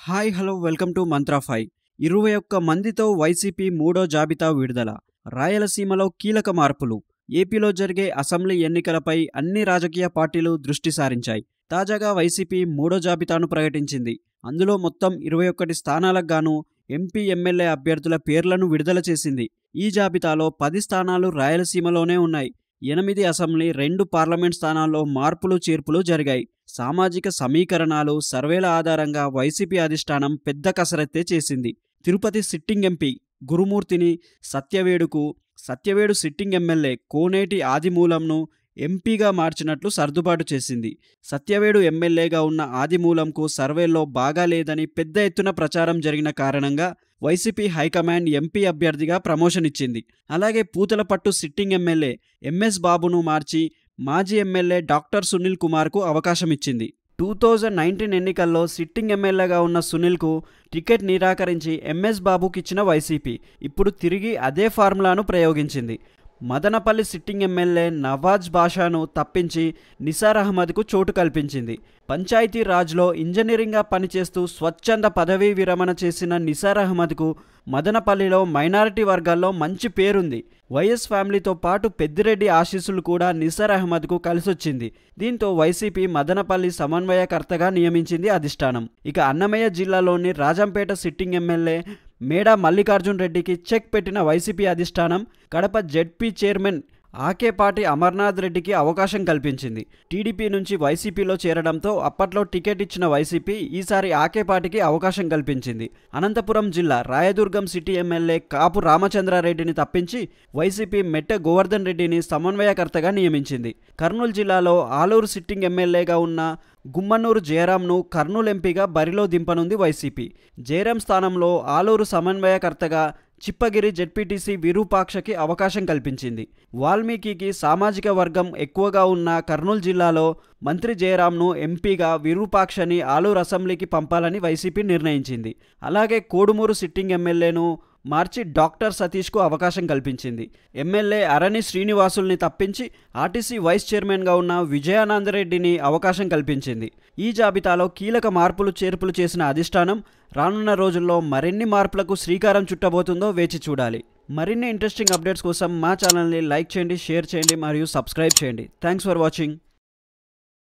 Hi hello welcome to mantra 5. 21 మందితో YCP మూడో జాబితా విడుదల. రాయలసీమలో కీలక మార్పులు. ఏపీలో జరిగే అసెంబ్లీ ఎన్నికలపై అన్ని రాజకీయ పార్టీలు దృష్టి సారించాయి. తాజాగా వైసీపీ మూడో జాబితాను ప్రకటించింది. అందులో మొత్తం 21 స్థానాలకు గాను ఎంపీ ఎమ్మెల్యే అభ్యర్థుల పేర్లను విడుదల చేసింది. ఈ జాబితాలో 10 స్థానాలు రాయలసీమలోనే ఉన్నాయి. 8 అసెంబ్లీ, 2 పార్లమెంట్ స్థానాల్లో మార్పులు చేర్పులు జరిగాయి. సామాజిక సమీకరణాలు, సర్వేల ఆధారంగా వైసీపీ అధిష్టానం పెద్ద కసరత్తే చేసింది. తిరుపతి సిట్టింగ్ ఎంపీ గురుమూర్తిని సత్యవేడు సిట్టింగ్ ఎమ్మెల్యే కోనేటి ఆదిమూలంను ఎంపీగా మార్చినట్లు సర్దుబాటు చేసింది. సత్యవేడు ఎమ్మెల్యేగా ఉన్న ఆదిమూలంకు సర్వేల్లో బాగా లేదని పెద్ద ఎత్తున ప్రచారం జరిగిన కారణంగా వైసీపీ హైకమాండ్ ఎంపీ అభ్యర్థిగా ప్రమోషన్ ఇచ్చింది. అలాగే పూతలపట్టు సిట్టింగ్ ఎమ్మెల్యే ఎంఎస్ బాబును మార్చి మాజీ ఎమ్మెల్యే డాక్టర్ సునీల్ కుమార్కు అవకాశం ఇచ్చింది. 2019 ఎన్నికల్లో సిట్టింగ్ ఎమ్మెల్యేగా ఉన్న సునీల్కు టికెట్ నిరాకరించి ఎంఎస్ బాబుకి ఇచ్చిన వైసీపీ ఇప్పుడు తిరిగి అదే ఫార్ములాను ప్రయోగించింది. మదనపల్లి సిట్టింగ్ ఎమ్మెల్యే నవాజ్ బాషాను తప్పించి నిసార్ అహ్మద్కు చోటు కల్పించింది. పంచాయతీ రాజ్లో ఇంజనీరింగ్గా పనిచేస్తూ స్వచ్ఛంద పదవీ విరమణ చేసిన నిసార్ అహ్మద్కు మదనపల్లిలో మైనారిటీ వర్గాల్లో మంచి పేరుంది. వైఎస్ ఫ్యామిలీతో పాటు పెద్దిరెడ్డి ఆశీస్సులు కూడా నిసార్ అహ్మద్కు కలిసొచ్చింది. దీంతో వైసీపీ మదనపల్లి సమన్వయకర్తగా నియమించింది అధిష్టానం. ఇక అన్నమయ్య జిల్లాలోని రాజంపేట సిట్టింగ్ ఎమ్మెల్యే మేడా మల్లికార్జున్ రెడ్డికి చెక్ పెట్టిన వైసీపీ అధిష్టానం కడప జెడ్పీ చైర్మన్ ఆకేపాటి అమర్నాథ్ రెడ్డికి అవకాశం కల్పించింది. టీడీపీ నుంచి వైసీపీలో చేరడంతో అప్పట్లో టికెట్ ఇచ్చిన వైసీపీ ఈసారి ఆకేపాటికి అవకాశం కల్పించింది. అనంతపురం జిల్లా రాయదుర్గం సిటీ ఎమ్మెల్యే కాపు రామచంద్రారెడ్డిని తప్పించి వైసీపీ మెట్ట గోవర్ధన్ రెడ్డిని సమన్వయకర్తగా నియమించింది. కర్నూలు జిల్లాలో ఆలూరు సిట్టింగ్ ఎమ్మెల్యేగా ఉన్న గుమ్మనూరు జయరాంను కర్నూలు ఎంపీగా బరిలో దింపనుంది వైసీపీ. జయరాం స్థానంలో ఆలూరు సమన్వయకర్తగా చిప్పగిరి జెడ్పీటీసీ విరూపాక్షకి అవకాశం కల్పించింది. వాల్మీకి సామాజిక వర్గం ఎక్కువగా ఉన్న కర్నూలు జిల్లాలో మంత్రి జయరాంను ఎంపీగా, విరూపాక్షని ఆలూరు అసెంబ్లీకి పంపాలని వైసీపీ నిర్ణయించింది. అలాగే కోడుమూరు సిట్టింగ్ ఎమ్మెల్యేను మార్చి డాక్టర్ సతీష్కు అవకాశం కల్పించింది. ఎమ్మెల్యే అరణి శ్రీనివాసుల్ని తప్పించి ఆర్టీసీ వైస్ చైర్మన్గా ఉన్న విజయానందరెడ్డిని అవకాశం కల్పించింది. ఈ జాబితాలో కీలక మార్పులు చేర్పులు చేసిన అధిష్టానం రానున్న రోజుల్లో మరిన్ని మార్పులకు శ్రీకారం చుట్టబోతుందో వేచి చూడాలి. మరిన్ని ఇంట్రెస్టింగ్ అప్డేట్స్ కోసం మా ఛానల్ని లైక్ చేయండి, షేర్ చేయండి మరియు సబ్స్క్రైబ్ చేయండి. Thanks for watching.